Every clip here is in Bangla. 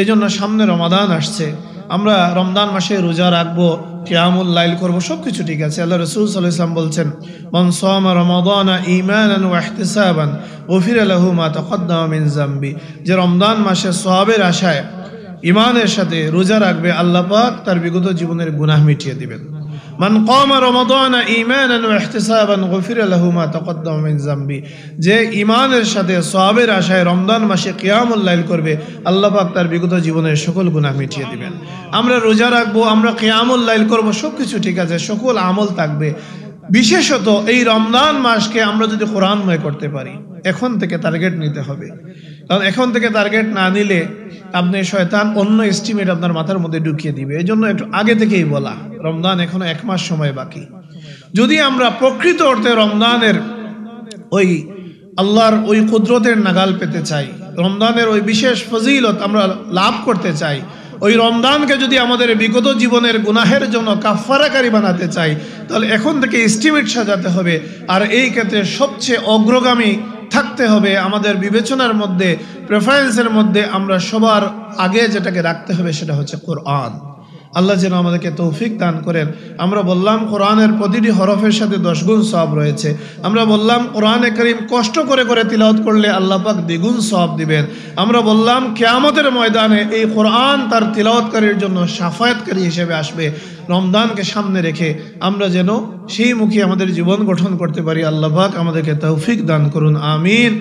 এই জন্য সামনে রমাদান আসছে, আমরা রমজান মাসে রোজা রাখবো, কিয়ামুল লাইল করবো, সব কিছু ঠিক আছে। আল্লাহ রাসূল সাল্লাল্লাহু আলাইহি ওয়াসাল্লাম বলছেন, মান সামা রমাদানা ঈমানান ওয়া ইহতিসাবান গুফিরা লাহু মা তাকদ্দামা মিন যামবি, যে রমজান মাসে সওয়াবের আশায় ঈমানের সাথে রোজা রাখবে, আল্লাহ পাক তার বিগত জীবনের গুনাহ মিটিয়ে দিবেন। মান কামা রমাদানা ঈমানান ওয়া ইহতিসাবান গুফিরা লাহু মা তাকদ্দামা মিন যামবি, যে ঈমানের সাথে সওয়াবের আশায় রমজান মাসে কিয়ামুল লাইল করবে, আল্লাহ পাক তার বিগত জীবনের সকল গুনাহ মিটিয়ে দিবেন। আমরা রোজা রাখবো, আমরা কিয়ামুল লাইল করব, সব কিছু ঠিক আছে, সকল আমল থাকবে। বিশেষত এই রমজান মাসকে আমরা যদি কোরআনময় করতে পারি, এখন থেকে টার্গেট নিতে হবে। কারণ এখন থেকে টার্গেট না নিলে আপনি শয়তান অন্য এস্টিমেট আপনার মাথার মধ্যে ঢুকিয়ে দিবে। এই জন্য একটু আগে থেকেই বলা, রমজান এখনো 1 মাস সময় বাকি। যদি আমরা প্রকৃত অর্থে রমজানের ওই আল্লাহর ওই কুদরতের নাগাল পেতে চাই, রমজানের ওই বিশেষ ফজিলত আমরা লাভ করতে চাই, ওই রমজানকে যদি আমাদের বিগত জীবনের গুনাহের জন্য কাফফারাকারী বানাতে চাই, তাহলে এখন থেকে এস্টিমেট সাজাতে হবে। আর এই ক্ষেত্রে সবচেয়ে অগ্রগামী থাকতে হবে, আমাদের বিবেচনার মধ্যে, প্রেফারেন্সের মধ্যে আমরা সবার আগে যেটাকে রাখতে হবে সেটা হচ্ছে কোরআন। আল্লাহ যেন আমাদেরকে তৌফিক দান করেন। আমরা বললাম কোরআনের প্রতিটি হরফের সাথে 10 গুণ সওয়াব রয়েছে। আমরা বললাম কোরআনে কারীম কষ্ট করে করে তিলাওয়াত করলে আল্লাহ পাক দ্বিগুণ সওয়াব দিবেন। আমরা বললাম কিয়ামতের ময়দানে এই কোরআন তার তিলাওয়াতকারীর জন্য শাফায়াতকারী হিসেবে আসবে। রমজানকে সামনে রেখে আমরা যেন সেই মুখে আমাদের জীবন গঠন করতে পারি। আল্লাহ পাক আমাদেরকে তৌফিক দান করুন, আমিন।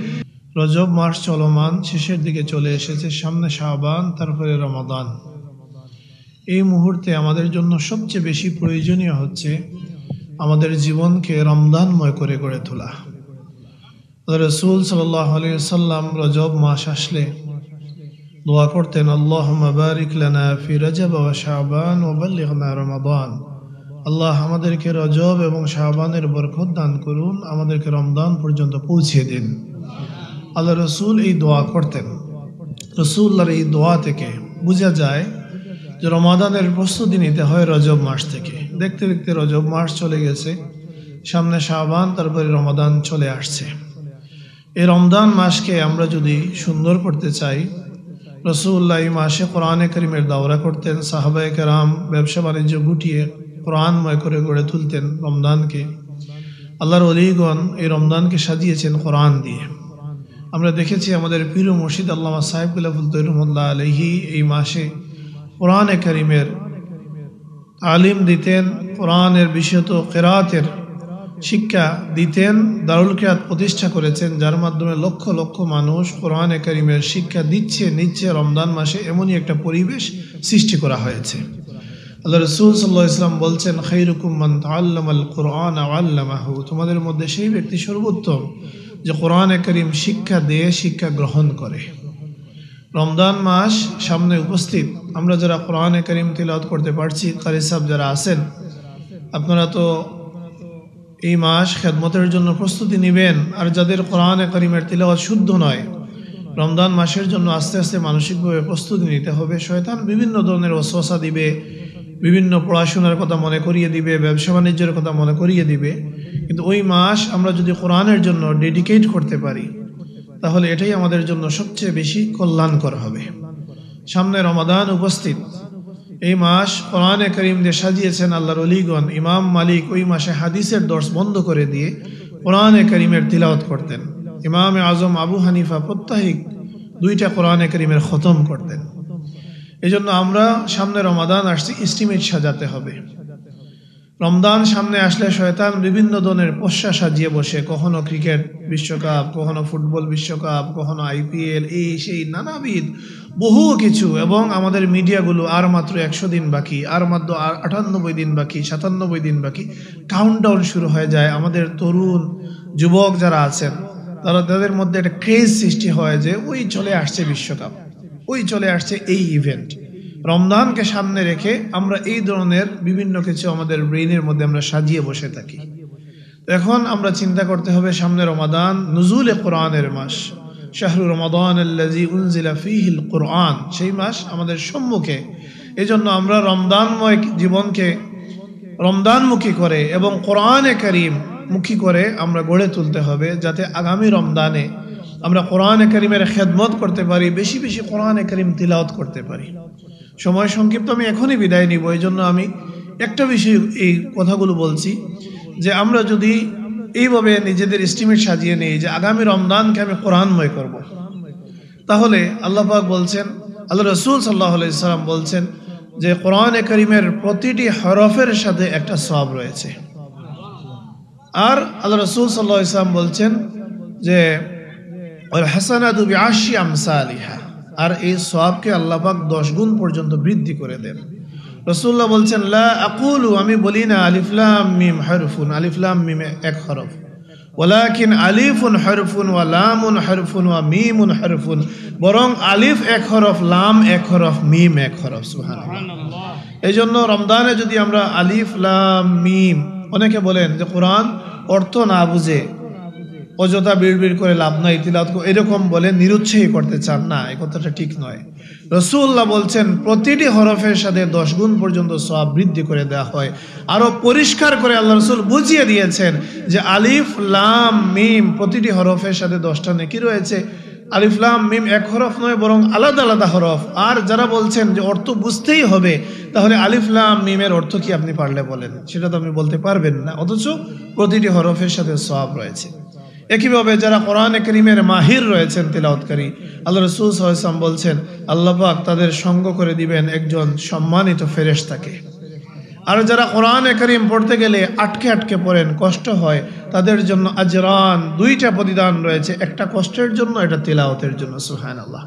রজব মাস চলমান, শেষের দিকে চলে এসেছে, সামনে শাবান, তারপরে রমাদান। এই মুহূর্তে আমাদের জন্য সবচেয়ে বেশি প্রয়োজনীয় হচ্ছে আমাদের জীবনকে রমজানময় করে গড়ে তোলা। রাসূল সাল্লাল্লাহু আলাইহি ওয়াসাল্লাম রজব মাস আসলে দোয়া করতেন, আল্লাহুম্মা বারিক লানা ফি রজব ওয়া শাবান ওয়া বাল্লিগনা রমাদান। আল্লাহ আমাদেরকে রজব এবং শাবানের বরকত দান করুন, আমাদেরকে রমজান পর্যন্ত পৌঁছে দিন। আল্লাহ রাসূল এই দোয়া করতেন। রাসূলুল্লাহর এই দোয়া থেকে বোঝা যায় যে রমাদানের প্রস্তুতি নিতে হয় রজব মাস থেকে। দেখতে দেখতে রজব মাস চলে গেছে, সামনে শাবান, তারপরে রমাদান চলে আসছে। এই রমজান মাসকে আমরা যদি সুন্দর করতে চাই, রাসূলুল্লাহ এই মাসে কোরআনে কারীমের দাওরা করতেন। সাহাবায়ে কেরাম ব্যবসা বাণিজ্য গুটিয়ে কোরআনময় করে গড়ে তুলতেন রমজানকে। আল্লাহর ওলিগণ এই রমজানকে সাজিয়েছেন কোরআন দিয়ে। আমরা দেখেছি আমাদের পীর মুর্শিদ আল্লামা সাহেব খলিফাতুল রহমাতুল্লাহ আলাইহি এই মাসে কোরআনে কারীমের আলিম দিতেন, কোরআনের বিশেষত কিরাতের শিক্ষা দিতেন, দারুল কিরাত প্রতিষ্ঠা করেছেন, যার মাধ্যমে লক্ষ লক্ষ মানুষ কোরআনে কারীমের শিক্ষা নিচ্ছে। রমজান মাসে এমনই একটা পরিবেশ সৃষ্টি করা হয়েছে। আল্লাহ রাসূল সাল্লাল্লাহু আলাইহি ওয়াসাল্লাম বলছেন, খায়রুকুম মান তাআল্লামাল কুরআন ওয়া আল্লামাহু, তোমাদের মধ্যে সেই ব্যক্তি সর্বোত্তম যে কোরআনে কারীম শিক্ষা দিয়ে শিক্ষা গ্রহণ করে। রমজান মাস সামনে উপস্থিত, আমরা যারা কোরআনে কারীম তিলাওয়াত করতে পারছি, কারি সাহেব যারা আছেন, আপনারা তো এই মাস খেদমতের জন্য প্রস্তুতি নেবেন। আর যাদের কোরআনে কারীমের তিলাওয়াত শুদ্ধ নয়, রমজান মাসের জন্য আস্তে আস্তে মানসিকভাবে প্রস্তুতি নিতে হবে। শয়তান বিভিন্ন ধরনের ওয়াসওয়াসা দিবে, বিভিন্ন পড়াশোনার কথা মনে করিয়ে দিবে, ব্যবসা বাণিজ্যের কথা মনে করিয়ে দিবে। কিন্তু ওই মাস আমরা যদি কোরআনের জন্য ডেডিকেট করতে পারি, তাহলে এটাই আমাদের জন্য সবচেয়ে বেশি কল্যাণকর হবে। সামনে রমাদান উপস্থিত, এই মাস কোরআনে কারীম দিয়ে সাজিয়েছেন আল্লাহর ওলিগণ। ইমাম মালিক ওই মাসে হাদিসের দর্স বন্ধ করে দিয়ে কোরআনে কারীমের তিলাওয়াত করতেন। ইমাম আজম আবু হানিফা প্রত্যহিক 2টা কোরআনে কারীমের খতম করতেন। এই জন্য আমরা সামনে রমাদান আসছে, এস্টিমেট সাজাতে হবে। রমজান সামনে আসলে শয়তান বিভিন্ন ধরনের পোশাক সাজিয়ে বসে, কখনো ক্রিকেট বিশ্বকাপ, কখনো ফুটবল বিশ্বকাপ, কখনো IPL, এই সেই নানাবিধ বহু কিছু। এবং আমাদের মিডিয়াগুলো আর মাত্র 100 দিন বাকি, আর মাত্র 98 দিন বাকি, 97 দিন বাকি, কাউন্টডাউন শুরু হয়ে যায়। আমাদের তরুণ যুবক যারা আছেন, তাদের মধ্যে একটা ক্রেজ সৃষ্টি হয় যে ওই চলে আসছে বিশ্বকাপ, ওই চলে আসছে এই ইভেন্ট। রমজানকে সামনে রেখে আমরা এই ধরনের বিভিন্ন কিছু আমাদের ব্রেইনের মধ্যে আমরা সাজিয়ে বসে থাকি। এখন আমরা চিন্তা করতে হবে, সামনে রমাদান, নুজুলে কোরআনের মাস, শাহরু রমাদান আল্লাযী উনজিলা ফীহিল কোরআন, সেই মাস আমাদের সম্মুখে। এই জন্য আমরা রমজানময় জীবনকে রমজানমুখী করে এবং কোরআনে কারীম মুখী করে আমরা গড়ে তুলতে হবে, যাতে আগামী রমজানে আমরা কোরআনে কারিমের খেদমত করতে পারি, বেশি বেশি কোরআনে কারিম তিলাওয়াত করতে পারি। সময় সংক্ষিপ্ত, আমি এখনই বিদায় নিব, এই জন্য আমি একটা বিষয় এই কথাগুলো বলছি যে আমরা যদি এইভাবে নিজেদের এস্টিমেট সাজিয়ে নিই যে আগামী রমজানকে আমি কোরআনময় করব, তাহলে আল্লাহ পাক বলছেন, আল্লাহ রসুল সাল্লাল্লাহু আলাইহি সাল্লাম বলছেন যে কোরআনে কারিমের প্রতিটি হরফের সাথে একটা সওয়াব রয়েছে। আর আল্লাহ রসুল সাল্লাল্লাহু আলাইহি সাল্লাম বলছেন যে ওয়াল হাসানাতু বিআশরি আমসালিহা, আর এই সওয়াবকে আল্লাহ পাক 10 গুণ পর্যন্ত বৃদ্ধি করে দেন। রাসূলুল্লাহ বলছেন লা আকুলু, আমি বলি না আলিফ লাম মিম হরফুন, আলিফ লাম মিম এক হরফ, ওয়ালাকিন আলিফুন হরফুন ওয়া লামুন হরফুন ওয়া মিমুন হরফুন, বরং আলিফ এক হরফ, লাম এক হরফ, মিম এক হরফ। সুবহানাল্লাহ। এই জন্য রমজানে যদি আমরা আলিফ লাম মিম, অনেকে বলেন যে কোরআন অর্থ না বুঝে অযথা বিড়বিড় করে লাভ নাই, তিলাওয়াত এরকম বলে নিরুৎসাহী করতে চান না, এই কথাটা ঠিক নয়। রাসূলুল্লাহ বলছেন প্রতিটি হরফের সাথে 10 গুণ পর্যন্ত সওয়াব বৃদ্ধি করে দেওয়া হয়। আরো পরিষ্কার করে আল্লাহ রাসূল বুঝিয়ে দিয়েছেন যে আলিফ লাম মিম প্রতিটি হরফের সাথে 10টা নেকি রয়েছে। আলিফ লাম মিম এক হরফ নয়, বরং আলাদা আলাদা হরফ। আর যারা বলছেন যে অর্থ বুঝতেই হবে, তাহলে আলিফ লাম মিমের অর্থ কি আপনি পারলে বলেন, সেটা তো আপনি বলতে পারবেন না, অথচ প্রতিটি হরফের সাথে সওয়াব রয়েছে। একইভাবে যারা কোরআনে কারীমের মাহির রয়েছেন, তিলাওয়াতকারী, আল্লাহ রাসূল সাল্লাল্লাহু আলাইহি ওয়াসাল্লাম বলছেন আল্লাহ পাক তাদের সঙ্গ করে দিবেন একজন সম্মানিত ফেরেশতাকে। আর যারা কোরআনে কারীম পড়তে গেলে আটকে আটকে পড়েন, কষ্ট হয়, তাদের জন্য আজরান, 2টা প্রতিদান রয়েছে, একটা কষ্টের জন্য, এটা তিলাওয়াতের জন্য। সুবহানাল্লাহ।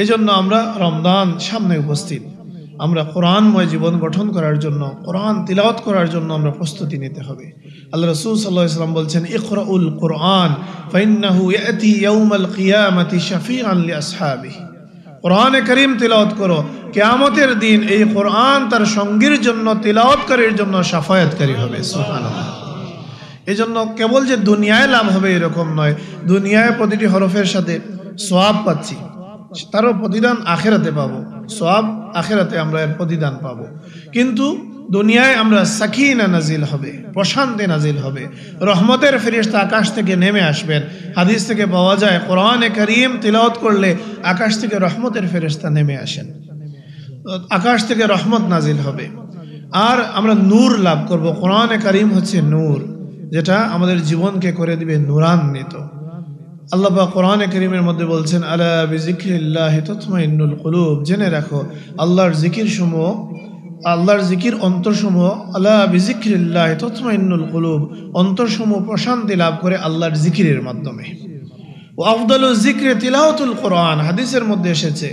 এই জন্য আমরা রমজান সামনে উপস্থিত, আমরা কোরআনময় জীবন গঠন করার জন্য, কোরআন তিলাওয়াত করার জন্য আমরা প্রস্তুতি নিতে হবে। আল্লাহ রাসূল সাল্লাল্লাহু আলাইহি ওয়াসাল্লাম বলছেন ইকরাউল কুরআন ফাইন্নাহু ইয়াতি ইয়াউমাল কিয়ামাতি শাফিআন লিআসহাবিহি, কোরআনে কারীম তিলাওয়াত করো, কিয়ামতের দিন এই কোরআন তার সঙ্গীর জন্য, তিলাওয়াতকারীর জন্য শাফায়াতকারী হবে। সুবহানাল্লাহ। এই জন্য কেবল যে দুনিয়ায় লাভ হবে এরকম নয়, দুনিয়ায় প্রতিটি হরফের সাথে সওয়াব পাচ্ছি, তারও প্রতিদান আখিরাতে পাবো, সওয়াব আখিরাতে আমরা এর প্রতিদান পাবো। কিন্তু দুনিয়ায় আমরা সাকিনা নাজিল হবে, প্রশান্তি নাজিল হবে, রহমতের ফেরেশতা আকাশ থেকে নেমে আসবেন। হাদিস থেকে পাওয়া যায় কোরআনে কারীম তিলাওয়াত করলে আকাশ থেকে রহমতের ফেরেশতা নেমে আসেন, আকাশ থেকে রহমত নাজিল হবে। আর আমরা নূর লাভ করব। কোরআনে কারীম হচ্ছে নূর, যেটা আমাদের জীবনকে করে দিবে নূরান্বিত। আল্লাহ পাক কোরআনে কারীমের মধ্যে বলছেন আলা বিযিকরিল্লাহি তাতমাইন্নুল কুলুব, জেনে রাখো আল্লাহর জিকির সমূহ, আল্লাহর জিকির অন্তরসমূহ, আলা বিযিকরিল্লাহি তাতমাইন্নুল কুলুব, অন্তরসমূহ প্রশান্তি লাভ করে আল্লাহর জিকিরের মাধ্যমে। ও আফদালুজ যিকরি তিলাওয়াতুল কোরআন, হাদিসের মধ্যে এসেছে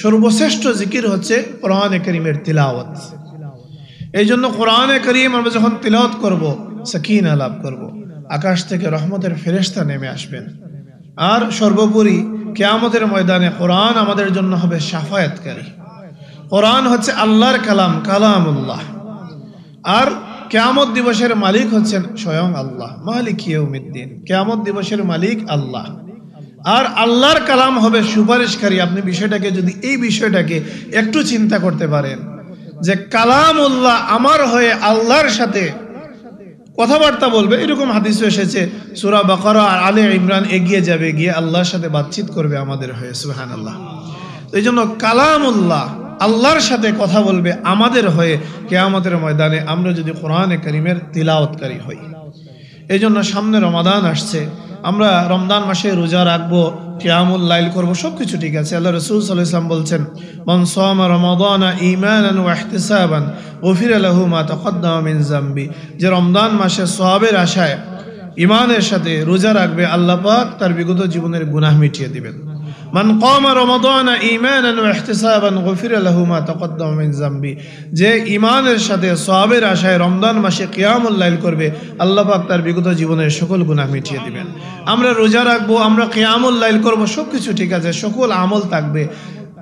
সর্বশ্রেষ্ঠ জিকির হচ্ছে কোরআনে কারীমের তিলাওয়াত। এই জন্য কোরআনে কারীম আমরা যখন তিলাওয়াত করব, সাকিনা লাভ করব, আকাশ থেকে রহমতের ফেরেশতা নেমে আসবেন। আর সর্বোপরি কিয়ামতের ময়দানে কোরআন আমাদের জন্য হবে শাফায়াতকারী। কোরআন হচ্ছে আল্লাহর কালাম, কালামুল্লাহ। আর কিয়ামত দিবসের মালিক হচ্ছেন স্বয়ং আল্লাহ, মালিক ইয়াউমিদ্দিন। কিয়ামত দিবসের মালিক আল্লাহ, আর আল্লাহর কালাম হবে সুপারিশকারী। আপনি বিষয়টাকে যদি এই বিষয়টাকে একটু চিন্তা করতে পারেন যে কালামুল্লাহ আমার হয়ে আল্লাহর সাথে কথাবার্তা বলবে, এরকম হাদিসে এসেছে সূরা বাকারা আর আলে ইমরান এগিয়ে যাবে, গিয়ে আল্লাহর সাথে বাতচিত করবে আমাদের হয়ে। সুবহানাল্লাহ। এই জন্য কালামুল্লাহ আল্লাহর সাথে কথা বলবে আমাদের হয়ে কিয়ামতের ময়দানে, আমরা যদি কোরআনে কারীমের তিলাওয়াতকারী হই। এই জন্য সামনে রমাদান আসছে, আমরা রমজান মাসে রোজা রাখবো, কিয়ামুল লাইল করবো, সবকিছু ঠিক আছে। আল্লাহ রাসূল সাল্লাল্লাহু আলাইহি ওয়াসাল্লাম বলছেন মান সামা রমাদানা ঈমানান ওয়া ইহতিসাবান গুফিরা লাহু মা তাকদ্দামা মিন যামবি, যে রমজান মাসে সওয়াবের আশায় ঈমানের সাথে রোজা রাখবে, আল্লাহ পাক তার বিগত জীবনের গুনাহ মিটিয়ে দিবেন। মান কামা রমাদানা ঈমানান ওয়া ইহতিসাবান গুফিরা লাহু মা তাকদ্দামা মিন যামবি, যে ঈমানের সাথে সওয়াবের আশায় রমজান মাসে কিয়ামুল লাইল করবে, আল্লাহ পাক তার বিগত জীবনের সকল গুনাহ মিটিয়ে দিবেন। আমরা রোজা রাখবো, আমরা কিয়ামুল লাইল করব, সবকিছু ঠিক আছে, সকল আমল থাকবে।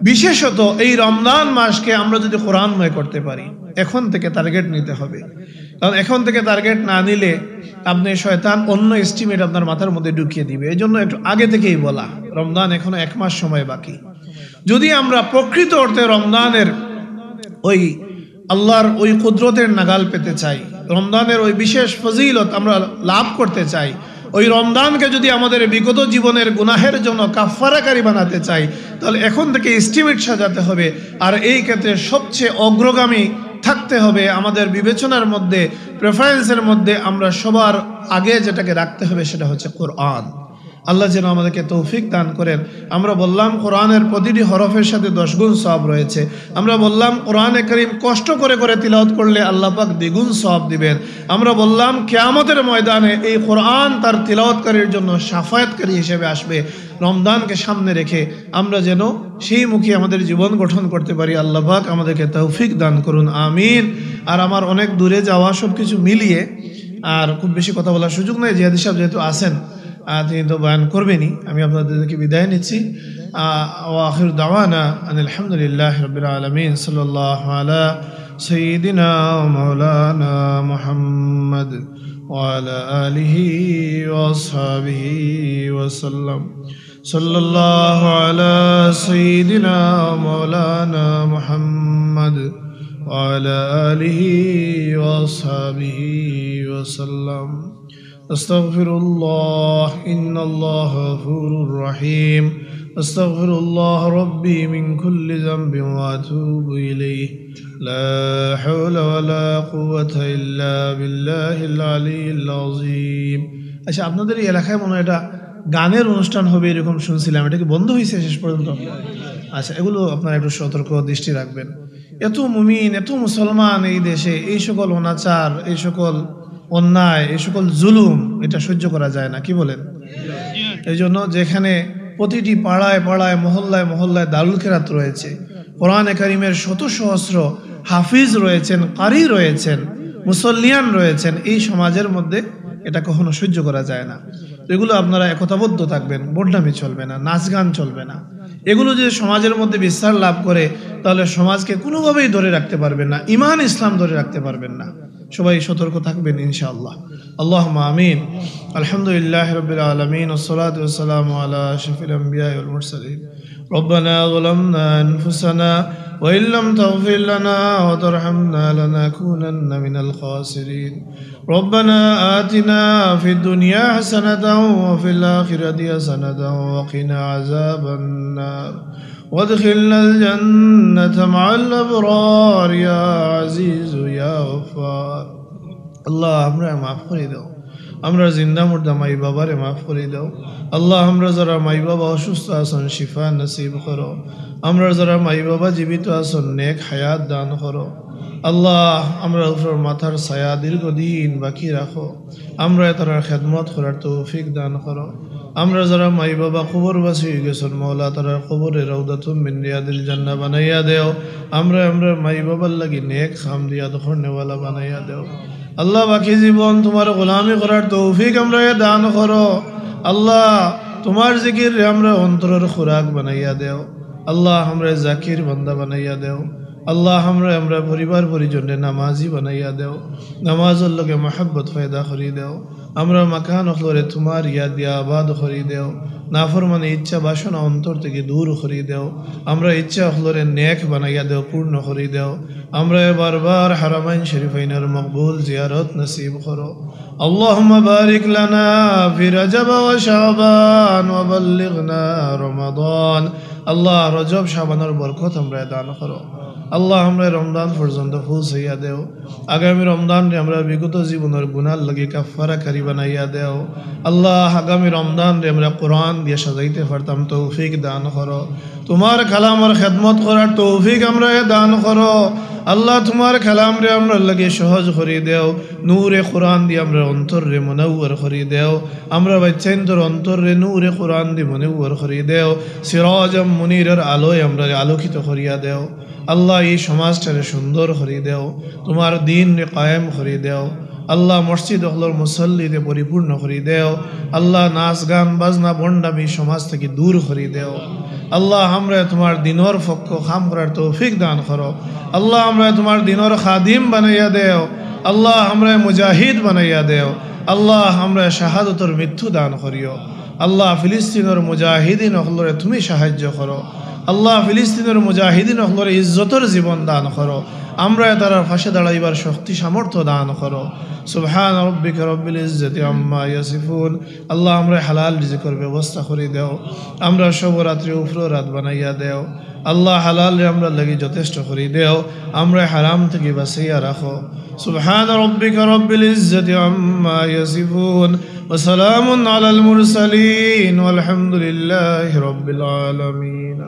বিশেষত এই রমজান মাসকে আমরা যদি কোরআনময় করতে পারি, এখন থেকে টার্গেট নিতে হবে। কারণ এখন থেকে টার্গেট না নিলে আপনি শয়তান অন্য এস্টিমেট আপনার মাথার মধ্যে ঢুকিয়ে দিবে। এই জন্য একটু আগে থেকেই বলা, রমজান এখনো 1 মাস সময় বাকি। যদি আমরা প্রকৃত অর্থে রমজানের ওই আল্লাহর ওই কুদরতের নাগাল পেতে চাই, রমজানের ওই বিশেষ ফজিলত আমরা লাভ করতে চাই, ওই রমজানকে যদি আমাদের বিগত জীবনের গুনাহের জন্য কাফফারাকারী বানাতে চাই, তাহলে এখন থেকে এস্টিমেট সাজাতে হবে। আর এই ক্ষেত্রে সবচেয়ে অগ্রগামী থাকতে হবে, আমাদের বিবেচনার মধ্যে, প্রেফারেন্সের মধ্যে আমরা সবার আগে যেটাকে রাখতে হবে সেটা হচ্ছে কোরআন। আল্লাহ যেন আমাদেরকে তৌফিক দান করেন। আমরা বললাম কোরআনের প্রতিটি হরফের সাথে 10 গুণ সওয়াব রয়েছে। আমরা বললাম কোরআনে কারীম কষ্ট করে করে তিলাওয়াত করলে আল্লাহ পাক দ্বিগুণ সওয়াব দিবেন। আমরা বললাম কিয়ামতের ময়দানে এই কোরআন তার তিলাওয়াতকারীর জন্য শাফায়াতকারী হিসেবে আসবে। রমজানকে সামনে রেখে আমরা যেন সেই মুখে আমাদের জীবন গঠন করতে পারি। আল্লাহ পাক আমাদেরকে তৌফিক দান করুন, আমিন। আর আমার অনেক দূরে যাওয়া সব কিছু মিলিয়ে আর খুব বেশি কথা বলার সুযোগ নেই। জিহাদি সাহেব যেহেতু আছেন, তিনি তো বয়ান করবেনই, আমি আপনাদেরকে বিদায় নিচ্ছি। ওয়া আখিরু দাওয়ানা আনিল হামদুলিল্লাহি রাব্বিল আলামিন। সাল্লাল্লাহু আলা সাইয়্যিদিনা ওয়া মাওলানা মুহাম্মদ ওয়া আলা আলিহি ওয়া আসহাবিহি ওয়া সাল্লাম। সাল্লাল্লাহু আলা সাইয়্যিদিনা ওয়া মাওলানা মুহাম্মদ ওয়া আলা আলিহি ওয়া আসহাবিহি ওয়া সাল্লাম। أستغفر الله إن الله غفور رحيم. أستغفر الله ربي من كل ذنب وأتوب إليه. لا حول ولا قوة إلا بالله العلي العظيم. আচ্ছা, আপনাদের এই এলাকায় মনে হয় এটা গানের অনুষ্ঠান হবে এরকম শুনছিলাম, এটা কি বন্ধ হয়েছে শেষ পর্যন্ত? আচ্ছা, এগুলো আপনারা একটু সতর্ক দৃষ্টি রাখবেন। এত মুমিন, এত মুসলমান এই দেশে, এই সকল অনাচার, এই সকল অন্যায়, এই সকল জুলুম, এটা সহ্য করা যায় না, কি বলেন? এই জন্য যেখানে প্রতিটি পাড়ায় পাড়ায়, মহল্লায় মহল্লায় দারুল কেরাত রয়েছে, কোরআনে কারিমের শত সহস্র হাফিজ রয়েছেন, কারি রয়েছেন, মুসল্লিয়ান রয়েছেন, এই সমাজের মধ্যে এটা কখনো সহ্য করা যায় না। এগুলো আপনারা একতাবদ্ধ থাকবেন, বদনামি চলবে না, নাচ গান চলবে না। এগুলো যদি সমাজের মধ্যে বিস্তার লাভ করে তাহলে সমাজকে কোনোভাবেই ধরে রাখতে পারবেন না, ইমান ইসলাম ধরে রাখতে পারবেন না। সবাই সতর্ক থাকবেন ইনশাআল্লাহ। আল্লাহুম্মা আমিন। আলহামদুলিল্লাহি রাব্বিল আলামিন ওয়াসসালাতু ওয়াসসালামু আলা আশরাফিল আমবিয়া ওয়াল মুরসালিন। রব্বানা যালামনা আনফুসানা ওয়া ইল্লাম তাগফির লানা ওয়া তারহামনা লানাকুনান্না মিনাল খাসিরিন। রব্বানা আতিনা ফিদ দুনিয়া হাসানাতাও ওয়া ফিল আখিরাতি হাসানাতাও ওয়া কিনা আযাবান নার وادخلنا الجنة مع الأبرار يا عزيز يا غفار. আল্লাহ আমরা মাফ করে দাও, আমরা জিন্দা মুর্দা মাই বাবারে মাফ করে দাও। আল্লাহ আমরা যারা মাই বাবা অসুস্থ আছেন শিফা নসিব করো, আমরা যারা মাই বাবা জীবিত আছেন নেক হায়াত দান করো। আল্লাহ আমরা উপর মাথার ছায়া দীর্ঘদিন বাকি রাখো, আমরা তার খেদমত করার তৌফিক দান করো। আমরা যারা মাই বাবা কবরবাসী হয়ে গেছেন মওলা, তারা কবরে রওদাতুম মিন রিয়াদিল জান্নাহ বানাইয়া দেও। আমরা মাই বাবার লাগি নেক খাম দিয়া দখরনেওয়ালা বানাইয়া দেও। আল্লাহ বাকি জীবন তোমার গোলামি করার তৌফিক আমরা দান করো। আল্লাহ তোমার জিকির আমরা অন্তরের খোরাক বানাইয়া দেও। আল্লাহ আমরা জাকির বান্দা বানাইয়া দেও। আল্লাহ আমরা পরিবার পরিজনে নামাজি বানাইয়া দেও, নামাজের লগে মহব্বত পয়দা করি দেও। আমরা মাকান অখলরে তোমার ইয়াদ দিয়া আবাদ করি দেও, নাফরমানি ইচ্ছা বাসনা অন্তর থেকে দূর করি দেও। আমরা ইচ্ছা অখলরে নেক বানাইয়া দেও, পূর্ণ করি দেও। আমরা বারবার হারামাইন শরীফাইনের মকবুল জিয়ারত নসিব করো। আল্লাহুম্মা বারিক লানা ফি রজব ওয়া শাবান ওয়া বাল্লিগনা রমাদান। আল্লাহ রজব শাবানের বরকত আমরা দান করো। আল্লাহ আমরা রমজান পর্যন্ত পৌঁছাইয়া দেও। আগামী রমজানে আমরা বিগত জীবনের গুনার লাগি কাফফারাকারী বানাইয়া দেও। আল্লাহ আগামী রমজানে আমরা কোরআন দিয়ে সাজাইতে পারতাম তৌফিক দান করো। তোমার কালামের খেদমত করার তৌফিক আমরা দান করো। আল্লাহ তোমার কালাম রে আমরা লাগি সহজ করে দেও। নূরে কোরআন দিয়ে আমরা অন্তর রে মুনাওয়ার করে দেও। আমরা বাচ্চাইন্তর অন্তর রে নূরে কোরআন দিয়ে মুনাওয়ার করে দেও। সিরাজাম মুনিরের আলোয় আমরা আলোকিত করিয়া দেও। আল্লাহ এই সমাজটারে সুন্দর করে দেও, তোমার দিন রে কায়েম করে দেও। আল্লাহ মসজিদ হলর মুসল্লিতে পরিপূর্ণ করে দেও। আল্লাহ নাচ গান বাজনা বন্ডামি সমাজ থেকে দূর করে দেও। আল্লাহ আমরা তোমার দিনর পক্ষ কাম করার তৌফিক দান করো। আল্লাহ আমরা তোমার দিনর খাদিম বানাইয়া দেও। আল্লাহ আমরা মুজাহিদ বানাইয়া দেও। আল্লাহ আমরা শাহাদতর মৃত্যু দান করিও। আল্লাহ ফিলিস্তিনের মুজাহিদিন হলরে তুমি সাহায্য করো। আল্লাহ ফিলিস্তিনের মুজাহিদিন হলরে ইজ্জতর জীবন দান করো। আমরা তারার পাশে দাঁড়াইবার শক্তি সামর্থ্য দান করো। সুবহান রাব্বিকা রব্বিল ইজ্জাতি আম্মা ইয়াসিফুন। আল্লাহ আমরা হালাল রিজিকের ব্যবস্থা করে দাও, আমরা শুভরাত্রি উফরো রাত বানাইয়া দেও। আল্লাহ হালাল আমরা লাগি যথেষ্ট করে দেও, আমরা হারাম থেকে বাঁচাইয়া রাখো। সুবহান রাব্বিকা রব্বিল ইজ্জাতি আম্মা ইয়াসিফুন ওয়া সালামুন আলাল মুরসালিন ওয়ালহামদুলিল্লাহি রাব্বিল আলামিন।